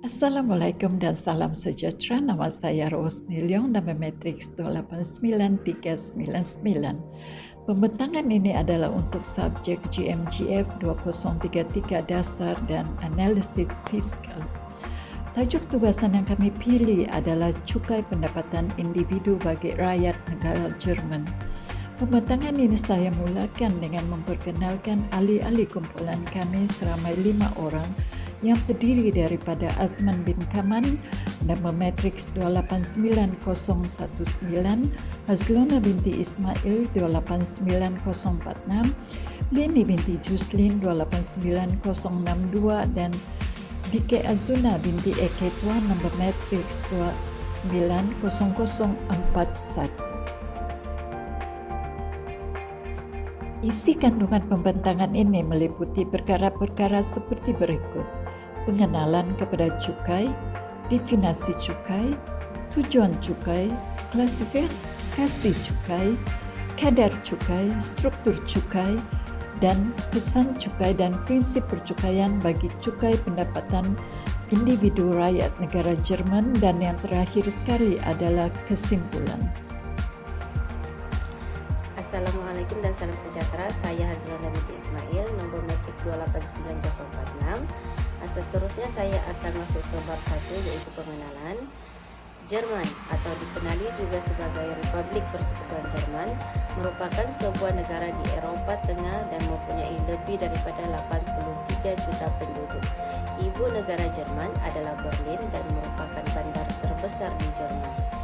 Assalamualaikum dan salam sejahtera. Nama saya Rosni Leong, nama matriks 28939. Pembentangan ini adalah untuk subjek GMGF 2033 dasar dan analisis fiskal. Tajuk tugasan yang kami pilih adalah cukai pendapatan individu bagi rakyat negara Jerman. Pembentangan ini saya mulakan dengan memperkenalkan ahli-ahli kumpulan kami seramai 5 orang yang terdiri daripada Azman bin Kaman, nama matriks 289019, Hazlona binti Ismail 289046, Lini binti Juslin 28962 dan Bike Azuna binti Eketwa nama matriks 290041. Isi kandungan pembentangan ini meliputi perkara-perkara seperti berikut: pengenalan kepada cukai, definisi cukai, tujuan cukai, klasifikasi cukai, kadar cukai, struktur cukai, dan pesan cukai dan prinsip percukaian bagi cukai pendapatan individu rakyat negara Jerman, dan yang terakhir sekali adalah kesimpulan. Assalamualaikum dan salam sejahtera. Saya Hazlona binti Ismail, nombor matrik 289046. Seterusnya saya akan masuk ke bab 1, yaitu pengenalan. Jerman atau dikenali juga sebagai Republik Persekutuan Jerman merupakan sebuah negara di Eropah Tengah dan mempunyai lebih daripada 83 juta penduduk. Ibu negara Jerman adalah Berlin dan merupakan bandar terbesar di Jerman.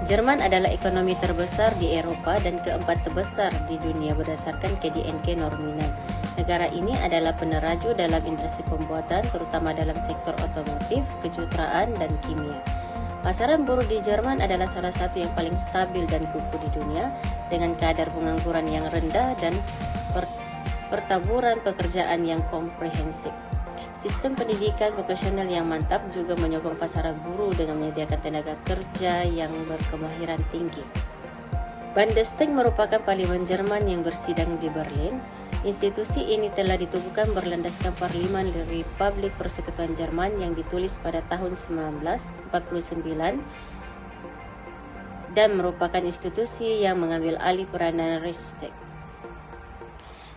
Jerman adalah ekonomi terbesar di Eropah dan keempat terbesar di dunia berdasarkan KDNK nominal. Negara ini adalah peneraju dalam industri pembuatan, terutama dalam sektor otomotif, kejuruteraan, dan kimia. Pasaran buruh di Jerman adalah salah satu yang paling stabil dan kukuh di dunia, dengan kadar pengangguran yang rendah dan pertaburan pekerjaan yang komprehensif. Sistem pendidikan vokasional yang mantap juga menyokong pasaran buruh dengan menyediakan tenaga kerja yang berkemahiran tinggi. Bundestag merupakan parlimen Jerman yang bersidang di Berlin. Institusi ini telah ditubuhkan berlandaskan Parlimen Republik Persekutuan Jerman yang ditulis pada tahun 1949 dan merupakan institusi yang mengambil alih peranan Reichstag.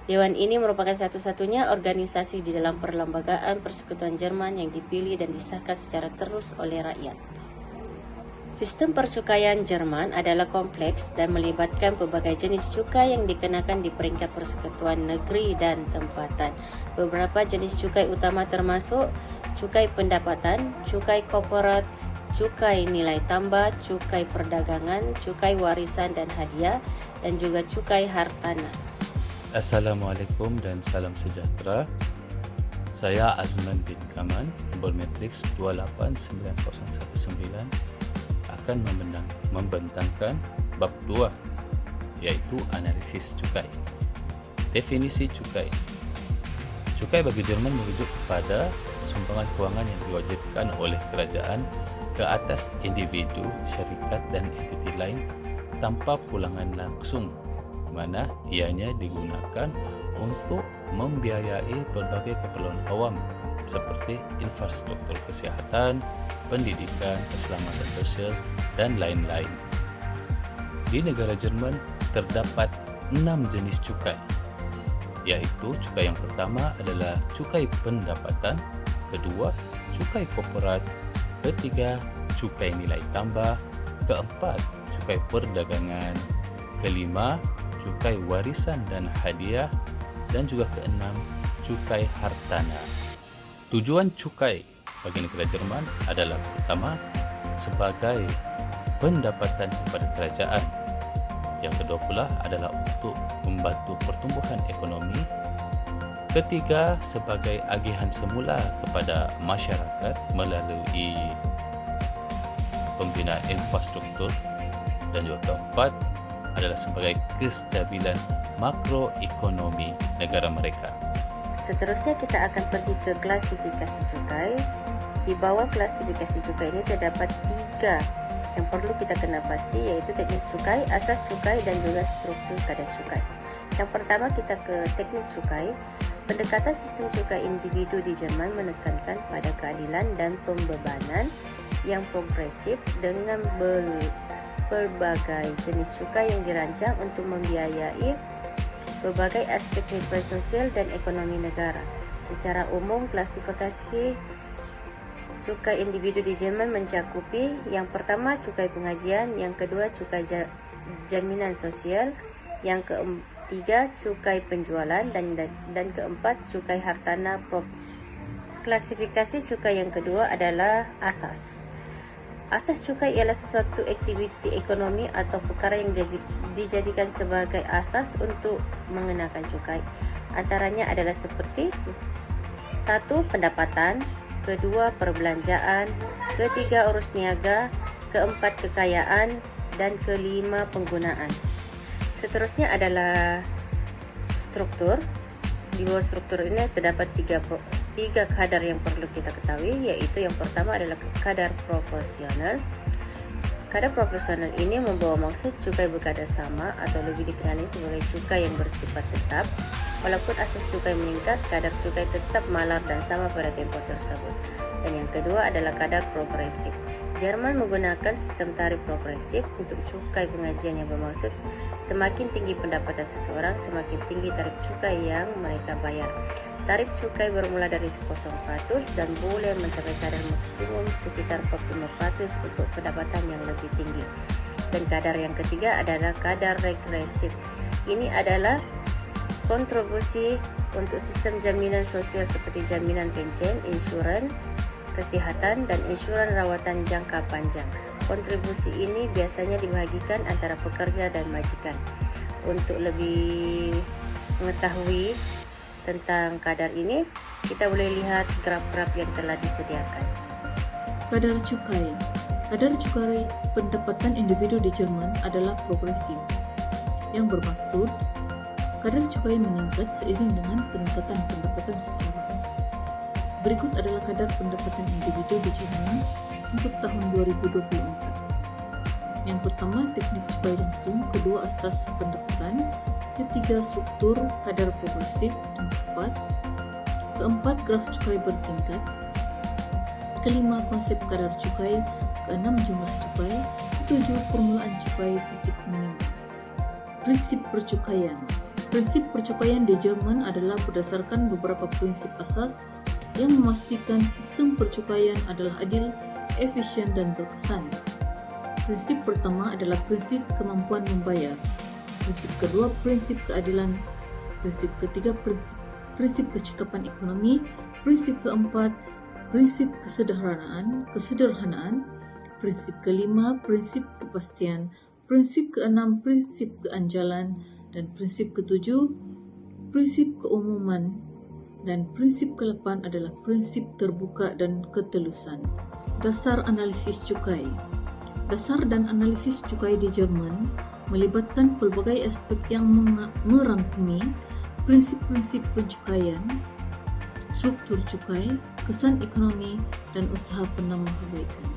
Dewan ini merupakan satu-satunya organisasi di dalam perlembagaan Persekutuan Jerman yang dipilih dan disahkan secara terus oleh rakyat. Sistem percukaian Jerman adalah kompleks dan melibatkan pelbagai jenis cukai yang dikenakan di peringkat persekutuan negeri dan tempatan. Beberapa jenis cukai utama termasuk cukai pendapatan, cukai korporat, cukai nilai tambah, cukai perdagangan, cukai warisan dan hadiah, dan juga cukai hartanah. Assalamualaikum dan salam sejahtera. Saya Azman bin Kaman, nombor matriks 289019, akan membentangkan bab 2, yaitu analisis cukai. Definisi cukai. Cukai bagi Jerman merujuk kepada sumbangan kewangan yang diwajibkan oleh kerajaan ke atas individu, syarikat dan entiti lain tanpa pulangan langsung, mana ianya digunakan untuk membiayai berbagai keperluan awam seperti infrastruktur kesihatan, pendidikan, keselamatan sosial, dan lain-lain. Di negara Jerman terdapat 6 jenis cukai, yaitu cukai yang pertama adalah cukai pendapatan, kedua cukai korporat, ketiga cukai nilai tambah, keempat cukai perdagangan, kelima cukai warisan dan hadiah, dan juga keenam cukai hartanah. Tujuan cukai bagi negara Jerman adalah pertama sebagai pendapatan kepada kerajaan, yang kedua pula adalah untuk membantu pertumbuhan ekonomi, ketiga sebagai agihan semula kepada masyarakat melalui pembinaan infrastruktur, dan juga keempat adalah sebagai kestabilan makroekonomi negara mereka. Seterusnya kita akan pergi ke klasifikasi cukai. Di bawah klasifikasi cukai ini terdapat 3 yang perlu kita kenal pasti, yaitu teknik cukai, asas cukai, dan juga struktur kadar cukai. Yang pertama kita ke teknik cukai. Pendekatan sistem cukai individu di Jerman menekankan pada keadilan dan pembebanan yang progresif dengan berbagai jenis cukai yang dirancang untuk membiayai berbagai aspek kehidupan sosial dan ekonomi negara. Secara umum, klasifikasi cukai individu di Jerman mencakupi yang pertama cukai pengajian, yang kedua cukai jaminan sosial, yang ketiga cukai penjualan, dan keempat cukai hartanah. Klasifikasi cukai yang kedua adalah asas. Asas cukai ialah sesuatu aktiviti ekonomi atau perkara yang dijadikan sebagai asas untuk mengenakan cukai. Antaranya adalah seperti 1. Pendapatan, kedua perbelanjaan, ketiga urus niaga, keempat kekayaan, dan kelima penggunaan. Seterusnya adalah struktur. Di bawah struktur ini terdapat tiga kadar yang perlu kita ketahui, yaitu yang pertama adalah kadar proporsional. Kadar proporsional ini membawa maksud cukai berkadar sama atau lebih dikenali sebagai cukai yang bersifat tetap. Walaupun asas cukai meningkat, kadar cukai tetap malar dan sama pada tempoh tersebut. Dan yang kedua adalah kadar progresif. Jerman menggunakan sistem tarif progresif untuk cukai pengajian yang bermaksud semakin tinggi pendapatan seseorang, semakin tinggi tarif cukai yang mereka bayar. Tarif cukai bermula dari 0% dan boleh mencapai kadar maksimum sekitar 45% untuk pendapatan yang lebih tinggi. Dan kadar yang ketiga adalah kadar regresif. Ini adalah kontribusi untuk sistem jaminan sosial seperti jaminan pensiun, insurans kesehatan, dan insurans rawatan jangka panjang. Kontribusi ini biasanya dibahagikan antara pekerja dan majikan. Untuk lebih mengetahui tentang kadar ini, kita boleh lihat graf-graf yang telah disediakan. Kadar cukai. Kadar cukai pendapatan individu di Jerman adalah progresif, yang bermaksud kadar cukai meningkat seiring dengan peningkatan pendapatan seseorang. Berikut adalah kadar pendapatan individu di Jerman untuk tahun 2024. Yang pertama, teknik cukai langsung, kedua, asas pendapatan, ketiga, struktur kadar progresif dan sifat, keempat, graf cukai bertingkat, kelima, konsep kadar cukai, keenam, jumlah cukai, ketujuh, permulaan cukai, titik minimalis. Prinsip percukaian. Prinsip percukaian di Jerman adalah berdasarkan beberapa prinsip asas yang memastikan sistem percukaian adalah adil, efisien, dan berkesan. Prinsip pertama adalah prinsip kemampuan membayar. Prinsip kedua, prinsip keadilan. Prinsip ketiga, prinsip kecekapan ekonomi. Prinsip keempat, prinsip kesederhanaan. Prinsip kelima, prinsip kepastian. Prinsip keenam, prinsip keanjalan. Dan prinsip ketujuh, prinsip keumuman. Dan prinsip ke-8 adalah prinsip terbuka dan ketelusan. Dasar analisis cukai. Dasar dan analisis cukai di Jerman melibatkan pelbagai aspek yang merangkumi prinsip-prinsip pencukaian, struktur cukai, kesan ekonomi, dan usaha penambahbaikan.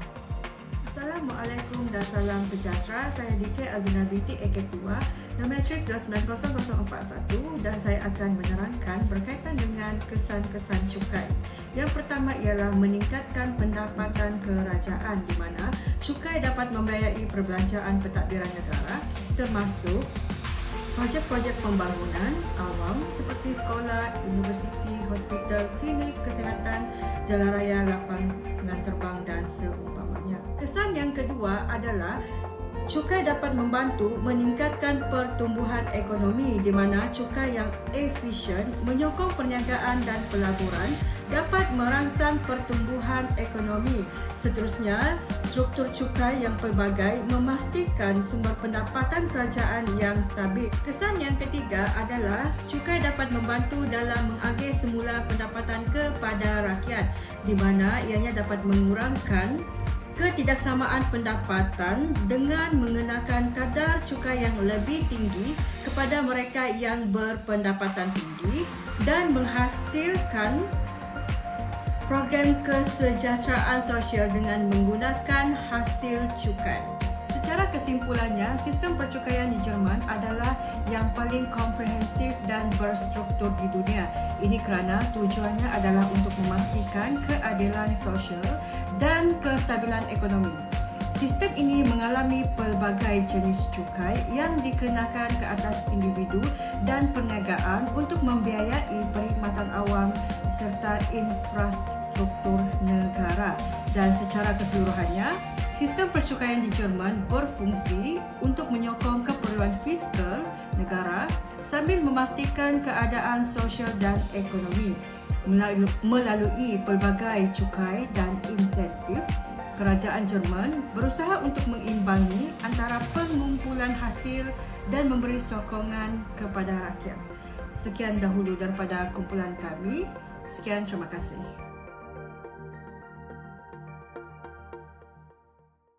Assalamualaikum dan salam sejahtera. Saya DJ Azuna binti Eke2 dan Matrix 290041 dan saya akan menerangkan berkaitan dengan kesan-kesan cukai. Yang pertama ialah meningkatkan pendapatan kerajaan di mana cukai dapat membiayai perbelanjaan pentadbiran negara termasuk projek-projek pembangunan awam seperti sekolah, universiti, hospital, klinik kesihatan, jalan raya, lapangan terbang dan seumpamanya. Kesan yang kedua adalah cukai dapat membantu meningkatkan pertumbuhan ekonomi di mana cukai yang efisien menyokong perniagaan dan pelaburan dapat merangsang pertumbuhan ekonomi. Seterusnya, struktur cukai yang pelbagai memastikan sumber pendapatan kerajaan yang stabil. Kesan yang ketiga adalah cukai dapat membantu dalam mengagih semula pendapatan kepada rakyat di mana ianya dapat mengurangkan ketidaksamaan pendapatan dengan mengenakan kadar cukai yang lebih tinggi kepada mereka yang berpendapatan tinggi dan menghasilkan program kesejahteraan sosial dengan menggunakan hasil cukai. Secara Secara kesimpulannya, sistem percukaian di Jerman adalah yang paling komprehensif dan berstruktur di dunia. Ini kerana tujuannya adalah untuk memastikan keadilan sosial dan kestabilan ekonomi. Sistem ini mengalami pelbagai jenis cukai yang dikenakan ke atas individu dan perniagaan untuk membiayai perkhidmatan awam serta infrastruktur negara. Dan secara keseluruhannya, sistem percukaian di Jerman berfungsi untuk menyokong keperluan fiskal negara sambil memastikan keadaan sosial dan ekonomi. Melalui pelbagai cukai dan insentif, kerajaan Jerman berusaha untuk mengimbangi antara pengumpulan hasil dan memberi sokongan kepada rakyat. Sekian dahulu daripada kumpulan kami. Sekian, terima kasih.